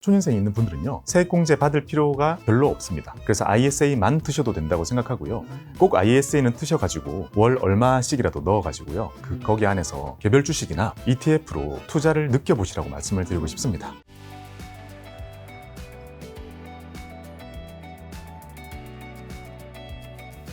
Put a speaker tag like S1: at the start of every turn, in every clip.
S1: 초년생이 있는 분들은요, 세액공제 받을 필요가 별로 없습니다. 그래서 ISA만 트셔도 된다고 생각하고요. 꼭 ISA는 트셔가지고 월 얼마씩이라도 넣어가지고요, 거기 안에서 개별 주식이나 ETF로 투자를 느껴보시라고 말씀을 드리고 싶습니다.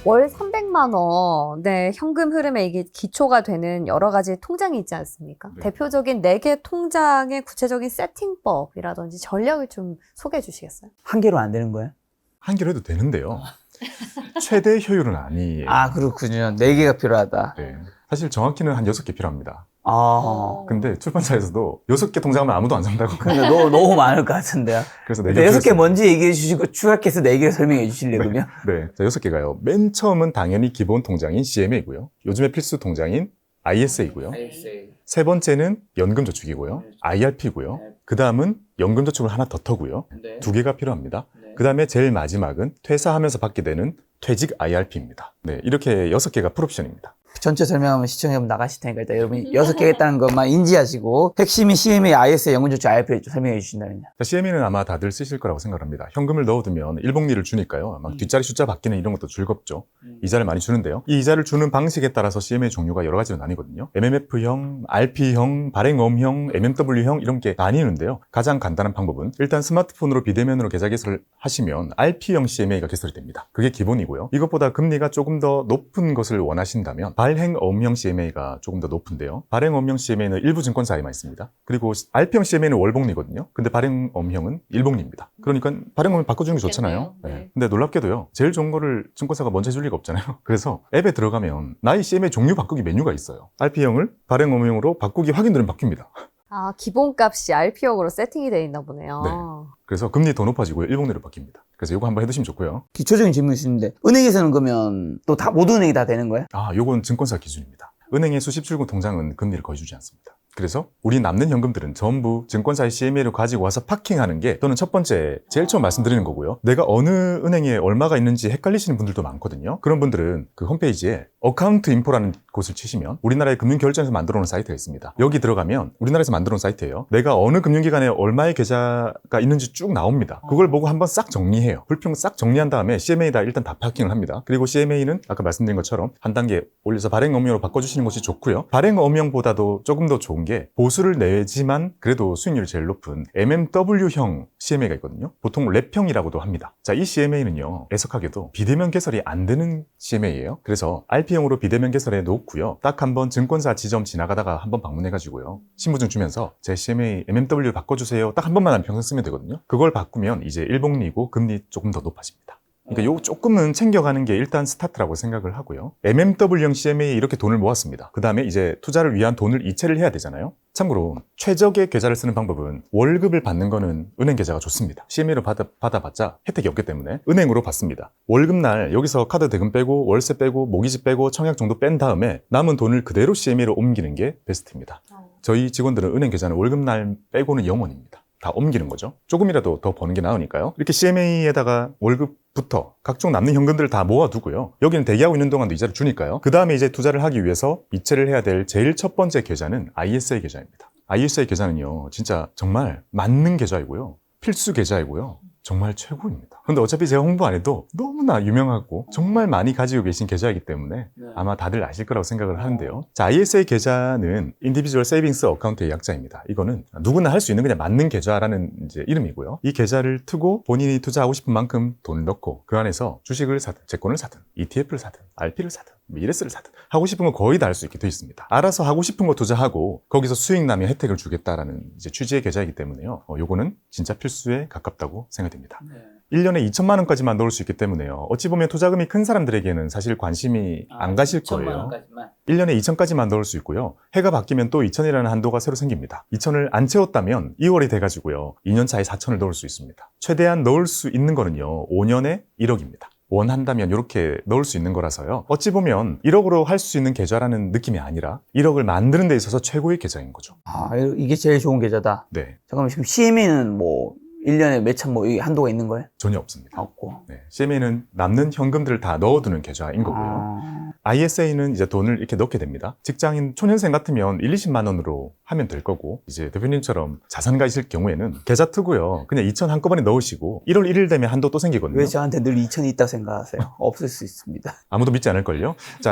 S2: 월 300만 원, 네, 현금 흐름에 이게 기초가 되는 여러 가지 통장이 있지 않습니까?
S1: 네.
S2: 대표적인 4개 통장의 구체적인 세팅법이라든지 전략을 좀 소개해 주시겠어요?
S3: 한 개로 안 되는 거예요?
S1: 한 개로 해도 되는데요. 최대 효율은 아니에요.
S3: 아, 그렇군요. 4개가 필요하다.
S1: 네. 사실 정확히는 한 6개 필요합니다.
S3: 아.
S1: 근데 출판사에서도 6개 통장하면 아무도 안 산다고.
S3: 근데 너무 많을 것 같은데요.
S1: 그래서 4개.
S3: 6개 먼저 얘기해 주시고 추가해서 4개를 설명해 주실래요, 그러면?
S1: 네. 자, 6개가요. 맨 처음은 당연히 기본 통장인 CMA고요. 요즘에 필수 통장인 ISA고요. 세 번째는 연금저축이고요. IRP고요. 그 다음은 연금저축을 하나 더 터고요. 2개가 필요합니다. 그 다음에 제일 마지막은 퇴사하면서 받게 되는 퇴직 IRP입니다. 네, 이렇게 6개가 풀옵션입니다.
S3: 전체 설명하면 시청자분 나가실 테니까 일단 여러분이 6개 있다는 것만 인지하시고 핵심이 CMA, ISA, 연금저축, IRP를 좀 설명해 주신다면요.
S1: CMA는 아마 다들 쓰실 거라고 생각합니다. 현금을 넣어두면 일복리를 주니까요. 막 뒷자리 숫자 바뀌는 이런 것도 즐겁죠. 이자를 많이 주는데요. 이 이자를 주는 방식에 따라서 CMA 종류가 여러 가지로 나뉘거든요. MMF형, RP형, 발행어음형, MMW형 이런 게 나뉘는데요. 가장 간단한 방법은 일단 스마트폰으로 비대면으로 계좌 개설을 하시면 RP형 CMA가 개설이 됩니다. 그게 기본이고요. 이것보다 금리가 조금 더 높은 것을 원하신다면 발행어음형 CMA가 조금 더 높은데요. 발행어음형 CMA는 일부 증권사에만 있습니다. 그리고 RP형 CMA는 월복리거든요. 근데 발행어음형은 일복리입니다. 그러니까 발행어음 바꿔주는 게 좋잖아요. 네. 근데 놀랍게도요, 제일 좋은 거를 증권사가 먼저 해줄 리가 없잖아요. 그래서 앱에 들어가면 나의 CMA 종류 바꾸기 메뉴가 있어요. RP형을 발행어음형으로 바꾸기 확인 누르면 바뀝니다.
S2: 아, 기본값이 RP형으로 세팅이 되어 있나 보네요.
S1: 네. 그래서 금리 더 높아지고요, 일복리로 바뀝니다. 그래서 이거 한번 해두시면 좋고요.
S3: 기초적인 질문이 있는데 은행에서는 그러면 또 다 모든 은행이 다 되는 거예요?
S1: 아, 요건 증권사 기준입니다. 은행의 수십 출구 통장은 금리를 거의 주지 않습니다. 그래서 우리 남는 현금들은 전부 증권사의 CMA를 가지고 와서 파킹하는 게 저는 첫 번째 제일 처음 말씀드리는 거고요. 내가 어느 은행에 얼마가 있는지 헷갈리시는 분들도 많거든요. 그런 분들은 그 홈페이지에 어카운트 인포라는 곳을 치시면 우리나라의 금융결제에서 만들어 놓은 사이트가 있습니다. 여기 들어가면 우리나라에서 만들어 놓은 사이트예요. 내가 어느 금융기관에 얼마의 계좌가 있는지 쭉 나옵니다. 그걸 보고 한번 싹 정리해요. 불평 싹 정리한 다음에 CMA에다 일단 다 파킹을 합니다. 그리고 CMA는 아까 말씀드린 것처럼 한 단계 올려서 발행어음형으로 바꿔주시는 것이 좋고요. 발행어음형보다도 조금 더 좋은 게 보수를 내지만 그래도 수익률이 제일 높은 MMW형 CMA가 있거든요. 보통 랩형이라고도 합니다. 자, 이 CMA는요, 애석하게도 비대면 개설이 안 되는 CMA예요. 그래서 RP형으로 비대면 개설해 놓고요. 딱 한번 증권사 지점 지나가다가 한번 방문해가지고요, 신분증 주면서 제 CMA MMW 바꿔주세요. 딱 한 번만 하면 평생 쓰면 되거든요. 그걸 바꾸면 이제 일복리고 금리 조금 더 높아집니다. 그러니까 요 조금은 챙겨가는 게 일단 스타트라고 생각을 하고요. MMW형 CMA에 이렇게 돈을 모았습니다. 그 다음에 이제 투자를 위한 돈을 이체를 해야 되잖아요. 참고로 최적의 계좌를 쓰는 방법은 월급을 받는 거는 은행 계좌가 좋습니다. CMA로 받아봤자 혜택이 없기 때문에 은행으로 받습니다. 월급날 여기서 카드 대금 빼고 월세 빼고 모기지 빼고 청약 정도 뺀 다음에 남은 돈을 그대로 CMA로 옮기는 게 베스트입니다. 저희 직원들은 은행 계좌는 월급날 빼고는 0원입니다. 다 옮기는 거죠. 조금이라도 더 버는 게 나으니까요. 이렇게 CMA에다가 월급부터 각종 남는 현금들을 다 모아두고요. 여기는 대기하고 있는 동안도 이자를 주니까요. 그 다음에 이제 투자를 하기 위해서 이체를 해야 될 제일 첫 번째 계좌는 ISA 계좌입니다. ISA 계좌는요, 진짜 정말 맞는 계좌이고요. 필수 계좌이고요. 정말 최고입니다. 근데 어차피 제가 홍보 안 해도 너무나 유명하고 정말 많이 가지고 계신 계좌이기 때문에 아마 다들 아실 거라고 생각을 하는데요. 자, ISA 계좌는 Individual Savings Account의 약자입니다. 이거는 누구나 할 수 있는 그냥 맞는 계좌라는 이제 이름이고요. 이 계좌를 트고 본인이 투자하고 싶은 만큼 돈을 넣고 그 안에서 주식을 사든 채권을 사든 ETF를 사든 RP를 사든 ES를 사든 하고 싶은 거 거의 다 할 수 있게 돼 있습니다. 알아서 하고 싶은 거 투자하고 거기서 수익 나면 혜택을 주겠다라는 이제 취지의 계좌이기 때문에요. 요거는 진짜 필수에 가깝다고 생각됩니다. 1년에 2천만 원까지만 넣을 수 있기 때문에요. 어찌 보면 투자금이 큰 사람들에게는 사실 관심이 안 가실 거예요. 1년에 2천까지만 넣을 수 있고요. 해가 바뀌면 또 2천이라는 한도가 새로 생깁니다. 2천을 안 채웠다면 2월이 돼가지고요, 2년 차에 4천을 넣을 수 있습니다. 최대한 넣을 수 있는 거는요, 5년에 1억입니다. 원한다면 이렇게 넣을 수 있는 거라서요. 어찌 보면 1억으로 할 수 있는 계좌라는 느낌이 아니라 1억을 만드는 데 있어서 최고의 계좌인 거죠.
S3: 아, 이게 제일 좋은 계좌다.
S1: 네.
S3: 잠깐만, 지금 CMA는 뭐 1년에 몇천 뭐 이 한도가 있는 거예요?
S1: 전혀 없습니다.
S3: 없고.
S1: 네, CMA는 남는 현금들을 다 넣어두는 계좌인 거고요.
S3: 아,
S1: ISA는 이제 돈을 이렇게 넣게 됩니다. 직장인 초년생 같으면 1, 20만 원으로 하면 될 거고, 이제 대표님처럼 자산가 있을 경우에는 계좌 트고요. 그냥 2천 한꺼번에 넣으시고 1월 1일 되면 한도 또 생기거든요.
S3: 왜 저한테 늘 2천이 있다고 생각하세요? 없을 수 있습니다.
S1: 아무도 믿지 않을걸요? 자,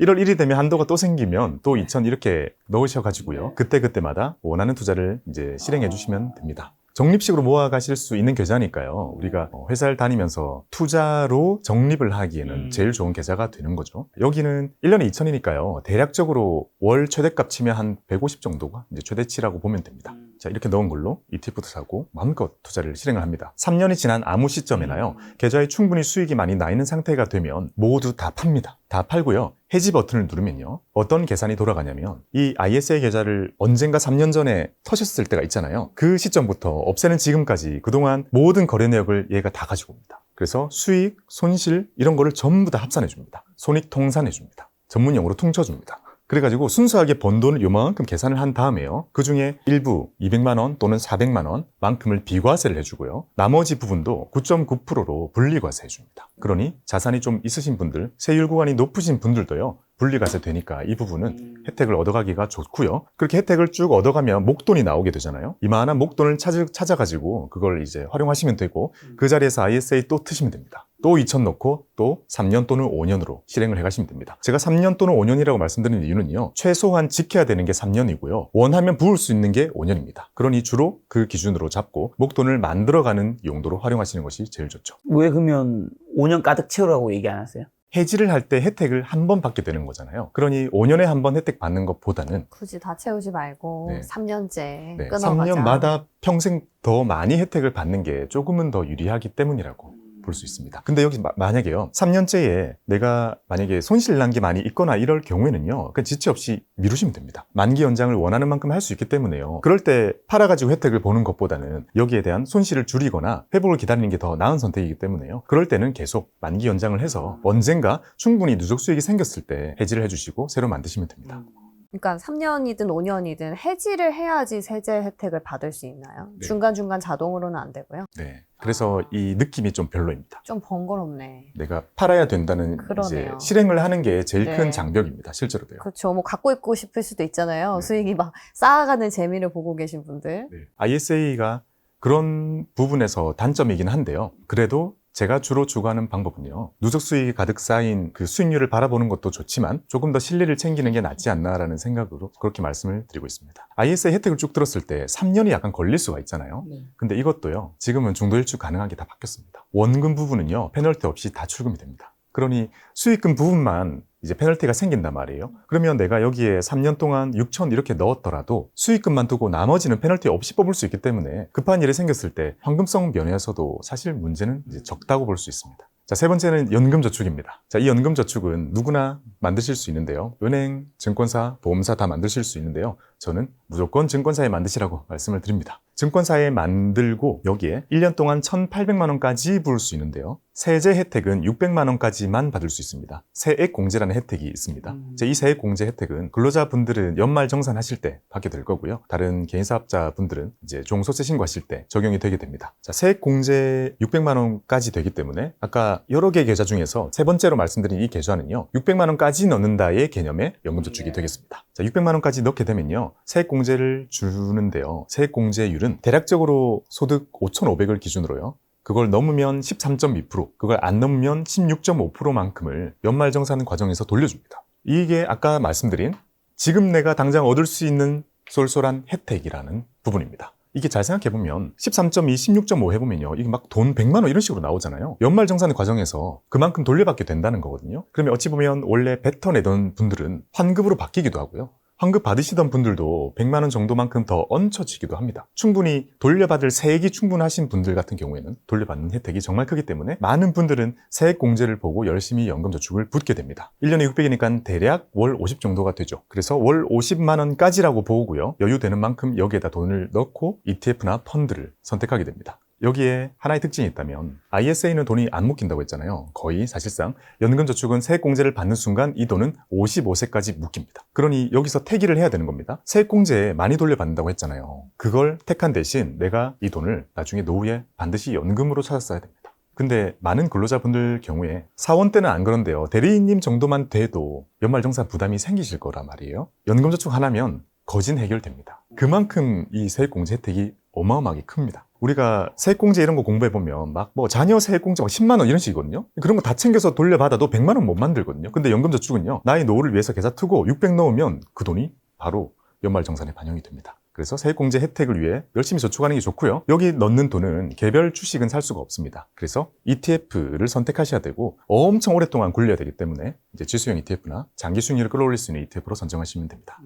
S1: 1월 1일 되면 한도가 또 생기면 또 2천 이렇게 넣으셔가지고요. 그때그때마다 원하는 투자를 이제 실행해 주시면 됩니다. 적립식으로 모아가실 수 있는 계좌니까요. 우리가 회사를 다니면서 투자로 적립을 하기에는 제일 좋은 계좌가 되는 거죠. 여기는 1년에 2천이니까요. 대략적으로 월 최대값 치면 한 150 정도가 이제 최대치라고 보면 됩니다. 자, 이렇게 넣은 걸로 ETF도 사고 마음껏 투자를 실행을 합니다. 3년이 지난 아무 시점에나요. 계좌에 충분히 수익이 많이 나 있는 상태가 되면 모두 다 팝니다. 다 팔고요. 해지 버튼을 누르면요. 어떤 계산이 돌아가냐면 이 ISA 계좌를 언젠가 3년 전에 터셨을 때가 있잖아요. 그 시점부터 없애는 지금까지 그동안 모든 거래 내역을 얘가 다 가지고 옵니다. 그래서 수익, 손실 이런 거를 전부 다 합산해 줍니다. 손익 통산해 줍니다. 전문용어로 퉁쳐 줍니다. 그래가지고 순수하게 번 돈을 요만큼 계산을 한 다음에요. 그 중에 일부 200만 원 또는 400만 원 만큼을 비과세를 해주고요. 나머지 부분도 9.9%로 분리과세 해줍니다. 그러니 자산이 좀 있으신 분들, 세율 구간이 높으신 분들도요. 분리과세 되니까 이 부분은 혜택을 얻어가기가 좋고요. 그렇게 혜택을 쭉 얻어가면 목돈이 나오게 되잖아요. 이만한 목돈을 찾아가지고 그걸 이제 활용하시면 되고 그 자리에서 ISA 또 트시면 됩니다. 또 2천 넣고 또 3년 또는 5년으로 실행을 해가시면 됩니다. 제가 3년 또는 5년이라고 말씀드리는 이유는요. 최소한 지켜야 되는 게 3년이고요. 원하면 부을 수 있는 게 5년입니다. 그러니 주로 그 기준으로 잡고 목돈을 만들어가는 용도로 활용하시는 것이 제일 좋죠.
S3: 왜 그러면 5년 가득 채우라고 얘기 안 하세요?
S1: 해지를 할 때 혜택을 한 번 받게 되는 거잖아요. 그러니 5년에 한 번 혜택 받는 것보다는
S2: 굳이 다 채우지 말고
S1: 네.
S2: 3년째
S1: 네,
S2: 끊어가자.
S1: 3년마다 평생 더 많이 혜택을 받는 게 조금은 더 유리하기 때문이라고 볼 수 있습니다. 근데 여기 만약에요. 3년째에 내가 만약에 손실 난 게 많이 있거나 이럴 경우에는요. 그냥 지체 없이 미루시면 됩니다. 만기 연장을 원하는 만큼 할 수 있기 때문에요. 그럴 때 팔아가지고 혜택을 보는 것보다는 여기에 대한 손실을 줄이거나 회복을 기다리는 게 더 나은 선택이기 때문에요. 그럴 때는 계속 만기 연장을 해서 언젠가 충분히 누적 수익이 생겼을 때 해지를 해주시고 새로 만드시면 됩니다.
S2: 그러니까 3년이든 5년이든 해지를 해야지 세제 혜택을 받을 수 있나요?
S1: 네.
S2: 중간중간 자동으로는 안 되고요.
S1: 네. 그래서 이 느낌이 좀 별로입니다.
S2: 좀 번거롭네.
S1: 내가 팔아야 된다는 이제
S2: 그러네요.
S1: 실행을 하는 게 제일
S2: 네.
S1: 큰 장벽입니다. 실제로도요.
S2: 그렇죠. 뭐 갖고 있고 싶을 수도 있잖아요.
S1: 네.
S2: 수익이 막 쌓아가는 재미를 보고 계신 분들.
S1: 네. ISA가 그런 부분에서 단점이긴 한데요. 그래도 제가 주로 추구하는 방법은요. 누적 수익이 가득 쌓인 그 수익률을 바라보는 것도 좋지만 조금 더 실리를 챙기는 게 낫지 않나라는 생각으로 그렇게 말씀을 드리고 있습니다. ISA 혜택을 쭉 들었을 때 3년이 약간 걸릴 수가 있잖아요. 근데 이것도요. 지금은 중도 일축 가능하게 다 바뀌었습니다. 원금 부분은요. 페널티 없이 다 출금이 됩니다. 그러니 수익금 부분만 이제 페널티가 생긴단 말이에요. 그러면 내가 여기에 3년 동안 6천 이렇게 넣었더라도 수익금만 두고 나머지는 페널티 없이 뽑을 수 있기 때문에 급한 일이 생겼을 때 황금성 면에서도 사실 문제는 이제 적다고 볼 수 있습니다. 자, 세 번째는 연금저축입니다. 자, 이 연금저축은 누구나 만드실 수 있는데요. 은행, 증권사, 보험사 다 만드실 수 있는데요. 저는 무조건 증권사에 만드시라고 말씀을 드립니다. 증권사에 만들고 여기에 1년 동안 1,800만 원까지 부을 수 있는데요. 세제 혜택은 600만 원까지만 받을 수 있습니다. 세액공제라는 혜택이 있습니다. 이 세액공제 혜택은 근로자분들은 연말 정산하실 때 받게 될 거고요. 다른 개인사업자분들은 이제 종소세 신고하실 때 적용이 되게 됩니다. 자, 세액공제 600만 원까지 되기 때문에 아까 여러 개 계좌 중에서 세 번째로 말씀드린 이 계좌는요. 600만 원까지 넣는다의 개념의 연금저축이 되겠습니다. 자, 600만 원까지 넣게 되면요. 세액공제를 주는데요. 세액공제율은 대략적으로 소득 5,500을 기준으로요. 그걸 넘으면 13.2%, 그걸 안 넘으면 16.5%만큼을 연말정산 과정에서 돌려줍니다. 이게 아까 말씀드린 지금 내가 당장 얻을 수 있는 쏠쏠한 혜택이라는 부분입니다. 이게 잘 생각해보면 13.2, 16.5 해보면요. 이게 막 돈 100만 원 이런 식으로 나오잖아요. 연말정산 과정에서 그만큼 돌려받게 된다는 거거든요. 그러면 어찌 보면 원래 뱉어내던 분들은 환급으로 바뀌기도 하고요. 환급 받으시던 분들도 100만 원 정도만큼 더 얹혀지기도 합니다. 충분히 돌려받을 세액이 충분하신 분들 같은 경우에는 돌려받는 혜택이 정말 크기 때문에 많은 분들은 세액 공제를 보고 열심히 연금저축을 붓게 됩니다. 1년에 600이니까 대략 월 50 정도가 되죠. 그래서 월 50만 원까지라고 보고요. 여유되는 만큼 여기에다 돈을 넣고 ETF나 펀드를 선택하게 됩니다. 여기에 하나의 특징이 있다면 ISA는 돈이 안 묶인다고 했잖아요. 거의 사실상 연금저축은 세액공제를 받는 순간 이 돈은 55세까지 묶입니다. 그러니 여기서 태기를 해야 되는 겁니다. 세액공제에 많이 돌려받는다고 했잖아요. 그걸 택한 대신 내가 이 돈을 나중에 노후에 반드시 연금으로 찾아 써야 됩니다. 근데 많은 근로자분들 경우에 사원 때는 안 그런데요. 대리인님 정도만 돼도 연말정산 부담이 생기실 거란 말이에요. 연금저축 하나면 거진 해결됩니다. 그만큼 이 세액공제 혜택이 어마어마하게 큽니다. 우리가 세액공제 이런 거 공부해보면 막 뭐 자녀 세액공제 10만 원 이런 식이거든요. 그런 거 다 챙겨서 돌려받아도 100만 원 못 만들거든요. 근데 연금저축은요. 나의 노후를 위해서 계좌 트고 600 넣으면 그 돈이 바로 연말정산에 반영이 됩니다. 그래서 세액공제 혜택을 위해 열심히 저축하는 게 좋고요. 여기 넣는 돈은 개별 주식은 살 수가 없습니다. 그래서 ETF를 선택하셔야 되고 엄청 오랫동안 굴려야 되기 때문에 이제 지수형 ETF나 장기 수익률을 끌어올릴 수 있는 ETF로 선정하시면 됩니다.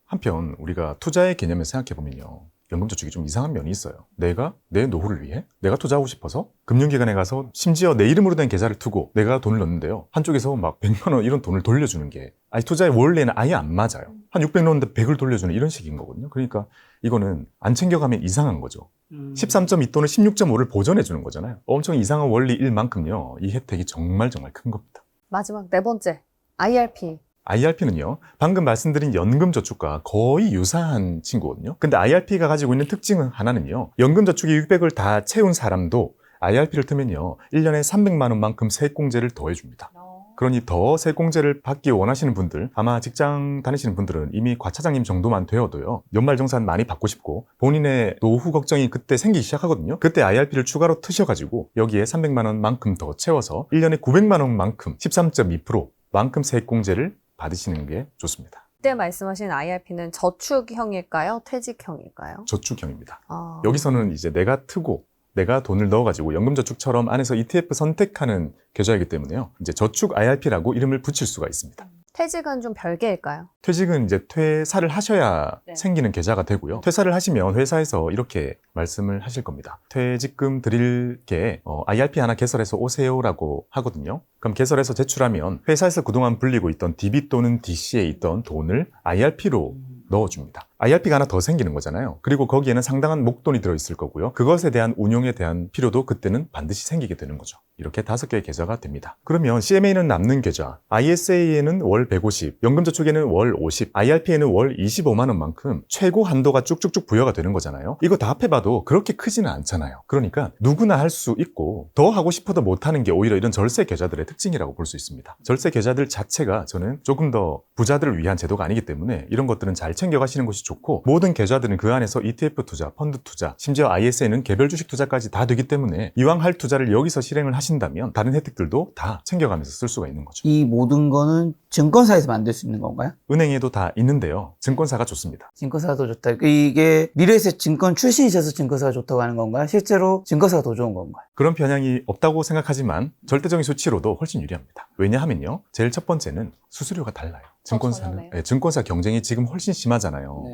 S1: 한편 우리가 투자의 개념을 생각해보면요. 연금저축이 좀 이상한 면이 있어요. 내가 내 노후를 위해 내가 투자하고 싶어서 금융기관에 가서 심지어 내 이름으로 된 계좌를 두고 내가 돈을 넣는데요. 한쪽에서 막 100만 원 이런 돈을 돌려주는 게 아니 투자의 원리에는 아예 안 맞아요. 한 600 넣었는데 100을 돌려주는 이런 식인 거거든요. 그러니까 이거는 안 챙겨가면 이상한 거죠. 13.2 또는 16.5를 보전해 주는 거잖아요. 엄청 이상한 원리일 만큼요. 이 혜택이 정말 큰 겁니다.
S2: 마지막 네 번째, IRP.
S1: IRP는요, 방금 말씀드린 연금저축과 거의 유사한 친구거든요. 근데 IRP가 가지고 있는 특징은 하나는요, 연금저축이 600을 다 채운 사람도 IRP를 틀면요, 1년에 300만 원만큼 세액공제를 더해줍니다. 그러니 더 세액공제를 받기 원하시는 분들, 아마 직장 다니시는 분들은 이미 과차장님 정도만 되어도요, 연말정산 많이 받고 싶고 본인의 노후 걱정이 그때 생기기 시작하거든요. 그때 IRP를 추가로 트셔가지고 여기에 300만 원만큼 더 채워서 1년에 900만 원만큼 13.2%만큼 세액공제를 받으시는 게 좋습니다.
S2: 그때 말씀하신 IRP는 저축형일까요? 퇴직형일까요?
S1: 저축형입니다.
S2: 아...
S1: 여기서는 이제 내가 트고 내가 돈을 넣어가지고 연금저축처럼 안에서 ETF 선택하는 계좌이기 때문에요. 이제 저축 IRP라고 이름을 붙일 수가 있습니다.
S2: 퇴직은 좀 별개일까요?
S1: 퇴직은 이제 퇴사를 하셔야
S2: 네.
S1: 생기는 계좌가 되고요. 퇴사를 하시면 회사에서 이렇게 말씀을 하실 겁니다. 퇴직금 드릴게 IRP 하나 개설해서 오세요라고 하거든요. 그럼 개설해서 제출하면 회사에서 그동안 불리고 있던 DB 또는 DC에 있던 돈을 IRP로 넣어줍니다. IRP가 하나 더 생기는 거잖아요. 그리고 거기에는 상당한 목돈이 들어있을 거고요. 그것에 대한 운용에 대한 필요도 그때는 반드시 생기게 되는 거죠. 이렇게 5개의 계좌가 됩니다. 그러면 CMA는 남는 계좌, ISA에는 월 150, 연금저축에는 월 50, IRP에는 월 25만 원만큼 최고 한도가 쭉쭉쭉 부여가 되는 거잖아요. 이거 다 합해봐도 그렇게 크지는 않잖아요. 그러니까 누구나 할 수 있고 더 하고 싶어도 못하는 게 오히려 이런 절세 계좌들의 특징이라고 볼 수 있습니다. 절세 계좌들 자체가 저는 조금 더 부자들을 위한 제도가 아니기 때문에 이런 것들은 잘 챙겨가시는 것이 좋고, 모든 계좌들은 그 안에서 ETF 투자, 펀드 투자, 심지어 ISA는 개별 주식 투자까지 다 되기 때문에 이왕 할 투자를 여기서 실행을 하신다면 다른 혜택들도 다 챙겨가면서 쓸 수가 있는 거죠.
S3: 이 모든 거는 증권사에서 만들 수 있는 건가요?
S1: 은행에도 다 있는데요. 증권사가 좋습니다.
S3: 증권사가 더 좋다. 이게 미래에셋 증권 출신이셔서 증권사가 좋다고 하는 건가요? 실제로 증권사가 더 좋은 건가요?
S1: 그런 편향이 없다고 생각하지만 절대적인 수치로도 훨씬 유리합니다. 왜냐하면요. 제일 첫 번째는 수수료가 달라요.
S2: 저렴해요?
S1: 증권사 경쟁이 지금 훨씬 심하잖아요.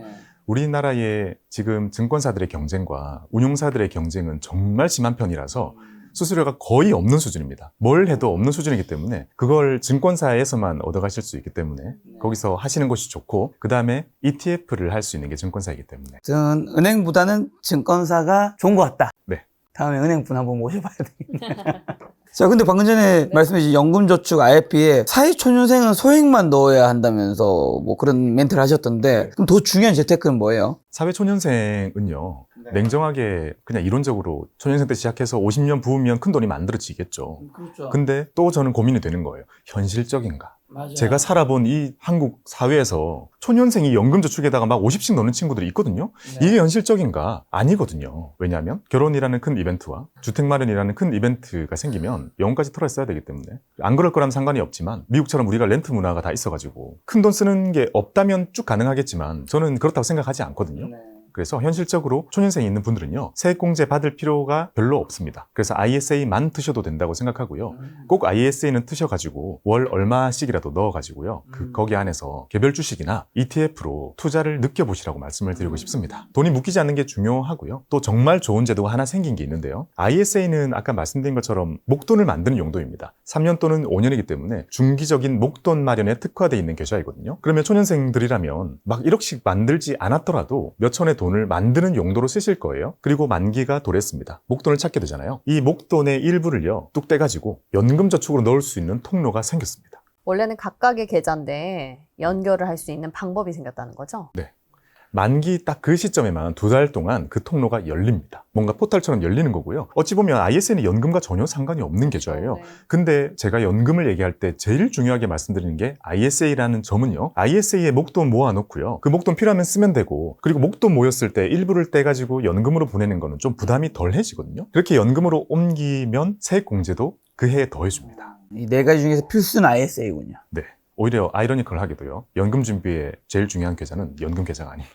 S1: 우리나라의 지금 증권사들의 경쟁과 운용사들의 경쟁은 정말 심한 편이라서 수수료가 거의 없는 수준입니다. 뭘 해도 없는 수준이기 때문에 그걸 증권사에서만 얻어가실 수 있기 때문에 거기서 하시는 것이 좋고, 그 다음에 ETF를 할 수 있는 게 증권사이기 때문에.
S3: 저는 은행보다는 증권사가 좋은 것 같다.
S1: 네.
S3: 다음에 은행분 한번 모셔봐야 되겠네. 자, 근데 방금 전에 말씀해주신 연금저축 IRP에 사회초년생은 소액만 넣어야 한다면서 뭐 그런 멘트를 하셨던데, 그럼 더 중요한 재테크는 뭐예요?
S1: 사회초년생은요, 냉정하게 그냥 이론적으로 초년생 때 시작해서 50년 부으면 큰 돈이 만들어지겠죠.
S3: 그렇죠.
S1: 근데 또 저는 고민이 되는 거예요. 현실적인가?
S3: 맞아요.
S1: 제가 살아본 이 한국 사회에서 초년생이 연금저축에다가 막 50씩 넣는 친구들이 있거든요.
S3: 네.
S1: 이게 현실적인가? 아니거든요. 왜냐하면 결혼이라는 큰 이벤트와 주택 마련이라는 큰 이벤트가 생기면 영혼까지 털어 써야 되기 때문에, 안 그럴 거라면 상관이 없지만 미국처럼 우리가 렌트 문화가 다 있어가지고 큰 돈 쓰는 게 없다면 쭉 가능하겠지만 저는 그렇다고 생각하지 않거든요.
S3: 네.
S1: 그래서 현실적으로 초년생이 있는 분들은요, 세액공제 받을 필요가 별로 없습니다. 그래서 ISA만 트셔도 된다고 생각하고요. 꼭 ISA는 트셔가지고 월 얼마씩이라도 넣어가지고요, 거기 안에서 개별 주식이나 ETF로 투자를 느껴보시라고 말씀을 드리고 싶습니다. 돈이 묶이지 않는 게 중요하고요. 또 정말 좋은 제도가 하나 생긴 게 있는데요. ISA는 아까 말씀드린 것처럼 목돈을 만드는 용도입니다. 3년 또는 5년이기 때문에 중기적인 목돈 마련에 특화되어 있는 계좌이거든요. 그러면 초년생들이라면 막 1억씩 만들지 않았더라도 몇 천의 돈 돈을 만드는 용도로 쓰실 거예요. 그리고 만기가 도래했습니다. 목돈을 찾게 되잖아요. 이 목돈의 일부를요, 뚝 떼가지고 연금저축으로 넣을 수 있는 통로가 생겼습니다.
S2: 원래는 각각의 계좌인데 연결을 할 수 있는 방법이 생겼다는 거죠?
S1: 네. 만기 딱 그 시점에만 2달 동안 그 통로가 열립니다. 뭔가 포털처럼 열리는 거고요. 어찌 보면 ISN이 연금과 전혀 상관이 없는 계좌예요.
S2: 네.
S1: 근데 제가 연금을 얘기할 때 제일 중요하게 말씀드리는 게 ISA라는 점은요. ISA에 목돈 모아놓고요. 그 목돈 필요하면 쓰면 되고, 그리고 목돈 모였을 때 일부를 떼가지고 연금으로 보내는 거는 좀 부담이 덜해지거든요. 그렇게 연금으로 옮기면 세액공제도 그 해에 더해줍니다.
S3: 이 네 가지 중에서 필수는 ISA군요.
S1: 네. 오히려 아이러니컬하게도요. 연금 준비에 제일 중요한 계좌는 연금 계좌가 아닙니다.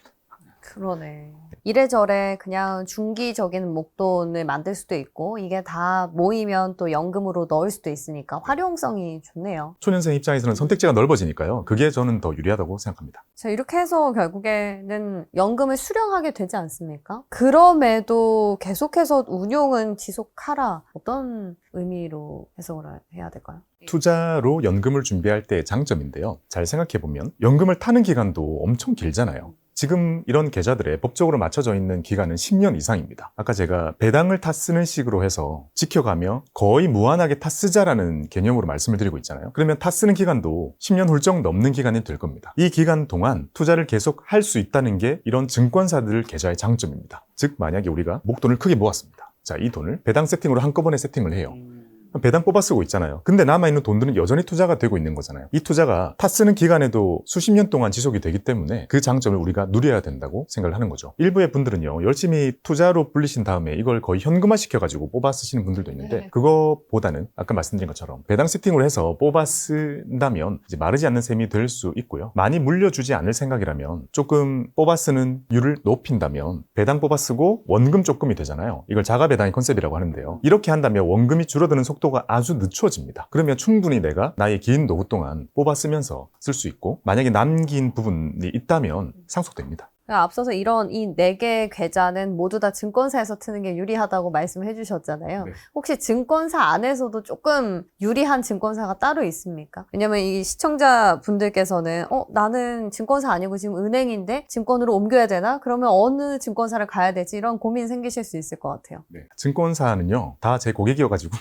S2: 그러네. 이래저래 그냥 중기적인 목돈을 만들 수도 있고 이게 다 모이면 또 연금으로 넣을 수도 있으니까 활용성이 좋네요.
S1: 초년생 입장에서는 선택지가 넓어지니까요. 그게 저는 더 유리하다고 생각합니다.
S2: 자, 이렇게 해서 결국에는 연금을 수령하게 되지 않습니까? 그럼에도 계속해서 운용은 지속하라. 어떤 의미로 해석을 해야 될까요?
S1: 투자로 연금을 준비할 때의 장점인데요. 잘 생각해보면 연금을 타는 기간도 엄청 길잖아요. 지금 이런 계좌들에 법적으로 맞춰져 있는 기간은 10년 이상입니다. 아까 제가 배당을 타 쓰는 식으로 해서 지켜가며 거의 무한하게 타 쓰자라는 개념으로 말씀을 드리고 있잖아요. 그러면 타 쓰는 기간도 10년 훌쩍 넘는 기간이 될 겁니다. 이 기간 동안 투자를 계속 할 수 있다는 게 이런 증권사들 계좌의 장점입니다. 즉 만약에 우리가 목돈을 크게 모았습니다. 자, 이 돈을 배당 세팅으로 한꺼번에 세팅을 해요. 배당 뽑아 쓰고 있잖아요. 근데 남아있는 돈들은 여전히 투자가 되고 있는 거잖아요. 이 투자가 타 쓰는 기간에도 수십 년 동안 지속이 되기 때문에 그 장점을 우리가 누려야 된다고 생각을 하는 거죠. 일부의 분들은요, 열심히 투자로 불리신 다음에 이걸 거의 현금화 시켜가지고 뽑아 쓰시는 분들도 있는데, 그거보다는 아까 말씀드린 것처럼 배당 세팅으로 해서 뽑아 쓴다면 이제 마르지 않는 셈이 될 수 있고요. 많이 물려주지 않을 생각이라면 조금 뽑아 쓰는 율을 높인다면 배당 뽑아 쓰고 원금 조금이 되잖아요. 이걸 자가 배당의 컨셉이라고 하는데요. 이렇게 한다면 원금이 줄어드는 속도가 아주 늦춰집니다. 그러면 충분히 내가 나의 긴 노후 동안 뽑아 쓰면서 쓸 수 있고, 만약에 남긴 부분이 있다면 상속됩니다.
S2: 앞서서 이런 이 4개 계좌는 모두 다 증권사에서 트는 게 유리하다고 말씀해 주셨잖아요.
S1: 네.
S2: 혹시 증권사 안에서도 조금 유리한 증권사가 따로 있습니까? 왜냐면 이 시청자분들께서는 나는 증권사 아니고 지금 은행인데 증권으로 옮겨야 되나? 그러면 어느 증권사를 가야 되지? 이런 고민 생기실 수 있을 것 같아요.
S1: 네. 증권사는요, 다 제 고객이어가지고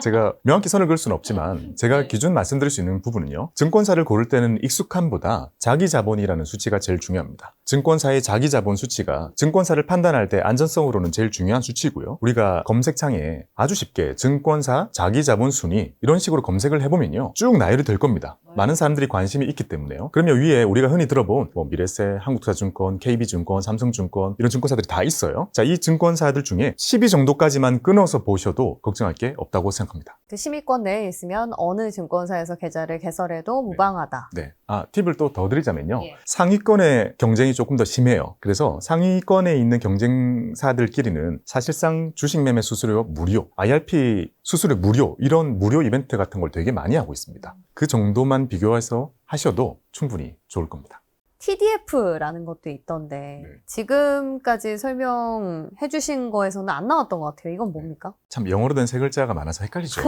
S1: 제가 명확히 선을 그을 수는 없지만 제가 기준 말씀드릴 수 있는 부분은요, 증권사를 고를 때는 익숙함보다 자기 자본이라는 수치가 제일 중요합니다. 증권사의 자기 자본 수치가 증권사를 판단할 때 안전성으로는 제일 중요한 수치고요. 우리가 검색창에 아주 쉽게 증권사 자기 자본 순위 이런 식으로 검색을 해보면요, 쭉 나열이 될 겁니다. 많은 사람들이 관심이 있기 때문에요. 그러면 위에 우리가 흔히 들어본 미래세, 한국투자증권, KB증권, 삼성증권 이런 증권사들이 다 있어요. 자, 이 증권사들 중에 10위 정도까지만 끊어서 보셔도 걱정할 게 없다고 생각합니다.
S2: 그 심의권 내에 있으면 어느 증권사에서 계좌를 개설해도 무방하다.
S1: 네. 팁을 또 더 드리자면요.
S2: 예.
S1: 상위권의 경쟁이 조금 더 심해요. 그래서 상위권에 있는 경쟁사들끼리는 사실상 주식 매매 수수료 무료, IRP 수수료 무료, 이런 무료 이벤트 같은 걸 되게 많이 하고 있습니다. 그 정도만 비교해서 하셔도 충분히 좋을 겁니다.
S2: TDF라는 것도 있던데
S1: 네.
S2: 지금까지 설명해 주신 거에서는 안 나왔던 것 같아요. 이건 뭡니까?
S1: 참 영어로 된 세 글자가 많아서 헷갈리죠.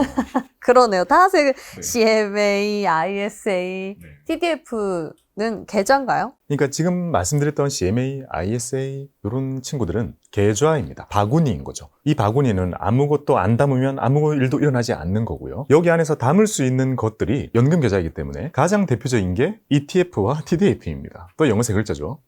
S2: 그러네요. 다
S1: 네.
S2: CMA, ISA,
S1: 네.
S2: TDF는 계좌인가요?
S1: 그러니까 지금 말씀드렸던 CMA, ISA 이런 친구들은 계좌입니다. 바구니인 거죠. 이 바구니는 아무것도 안 담으면 아무 일도 일어나지 않는 거고요. 여기 안에서 담을 수 있는 것들이 연금 계좌이기 때문에 가장 대표적인 게 ETF와 TDF입니다. 또 영어 세 글자죠.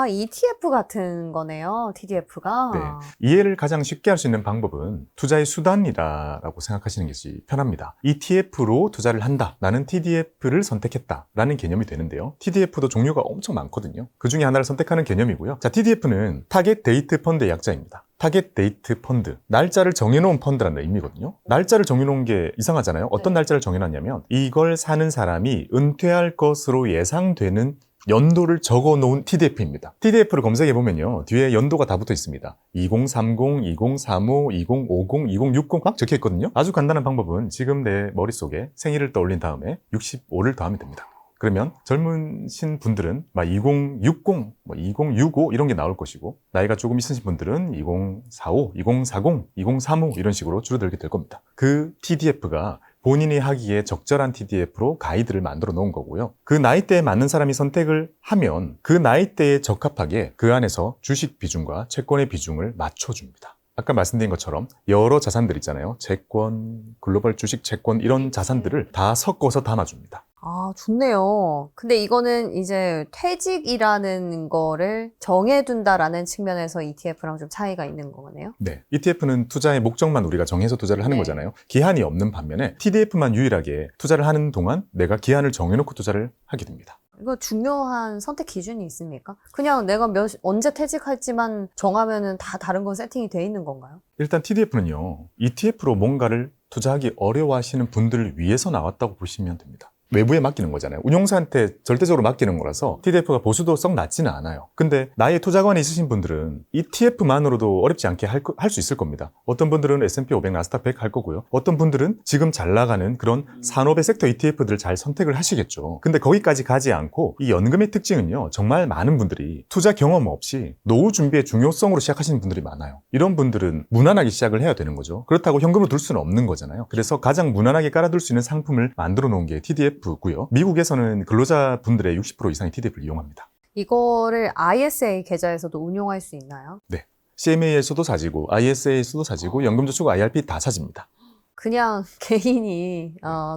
S2: ETF 같은 거네요. TDF가.
S1: 네. 이해를 가장 쉽게 할 수 있는 방법은 투자의 수단이라고 생각하시는 것이 편합니다. ETF로 투자를 한다. 나는 TDF를 선택했다. 라는 개념이 되는데요. TDF도 종류가 엄청 많거든요. 그 중에 하나를 선택하는 개념이고요. 자, TDF는 타겟 데이트 펀드의 약자입니다. 타겟 데이트 펀드. 날짜를 정해놓은 펀드라는 의미거든요. 날짜를 정해놓은 게 이상하잖아요. 어떤 날짜를 정해놨냐면 이걸 사는 사람이 은퇴할 것으로 예상되는 연도를 적어놓은 TDF입니다. TDF를 검색해보면요, 뒤에 연도가 다 붙어 있습니다. 2030, 2035, 2050, 2060 막 적혀 있거든요. 아주 간단한 방법은 지금 내 머릿속에 생일을 떠올린 다음에 65를 더하면 됩니다. 그러면 젊으신 분들은 2060, 2065 이런 게 나올 것이고, 나이가 조금 있으신 분들은 2045, 2040, 2035 이런 식으로 줄어들게 될 겁니다. 그 TDF가 본인이 하기에 적절한 TDF로 가이드를 만들어 놓은 거고요. 그 나이대에 맞는 사람이 선택을 하면 그 나이대에 적합하게 그 안에서 주식 비중과 채권의 비중을 맞춰줍니다. 아까 말씀드린 것처럼 여러 자산들 있잖아요. 채권, 글로벌 주식 채권 이런 자산들을 다 섞어서 담아줍니다.
S2: 아, 좋네요. 근데 이거는 이제 퇴직이라는 거를 정해둔다라는 측면에서 ETF랑 좀 차이가 있는 거네요.
S1: 네, ETF는 투자의 목적만 우리가 정해서 투자를 하는
S2: 네.
S1: 거잖아요. 기한이 없는 반면에 TDF만 유일하게 투자를 하는 동안 내가 기한을 정해놓고 투자를 하게 됩니다.
S2: 이거 중요한 선택 기준이 있습니까? 그냥 내가 언제 퇴직할지만 정하면은 다 다른 건 세팅이 돼 있는 건가요?
S1: 일단 TDF는요, ETF로 뭔가를 투자하기 어려워하시는 분들을 위해서 나왔다고 보시면 됩니다. 외부에 맡기는 거잖아요. 운용사한테 절대적으로 맡기는 거라서 TDF가 보수도 썩 낮지는 않아요. 근데 나의 투자관이 있으신 분들은 ETF만으로도 어렵지 않게 할 수 있을 겁니다. 어떤 분들은 S&P 500, 나스닥 100 할 거고요. 어떤 분들은 지금 잘 나가는 그런 산업의 섹터 ETF들을 잘 선택을 하시겠죠. 근데 거기까지 가지 않고 이 연금의 특징은요, 정말 많은 분들이 투자 경험 없이 노후 준비의 중요성으로 시작하시는 분들이 많아요. 이런 분들은 무난하게 시작을 해야 되는 거죠. 그렇다고 현금으로 둘 수는 없는 거잖아요. 그래서 가장 무난하게 깔아둘 수 있는 상품을 만들어 놓은 게 TDF고요. 미국에서는 근로자분들의 60% 이상이 TDF를 이용합니다.
S2: 이거를 ISA 계좌에서도 운용할 수 있나요?
S1: 네. CMA에서도 사지고 ISA에서도 사지고 연금저축 IRP 다 사집니다.
S2: 그냥 개인이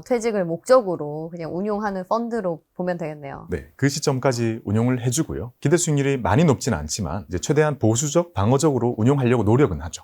S2: 퇴직을 목적으로 그냥 운용하는 펀드로 보면 되겠네요.
S1: 네, 그 시점까지 운용을 해주고요. 기대 수익률이 많이 높지는 않지만 이제 최대한 보수적, 방어적으로 운용하려고 노력은 하죠.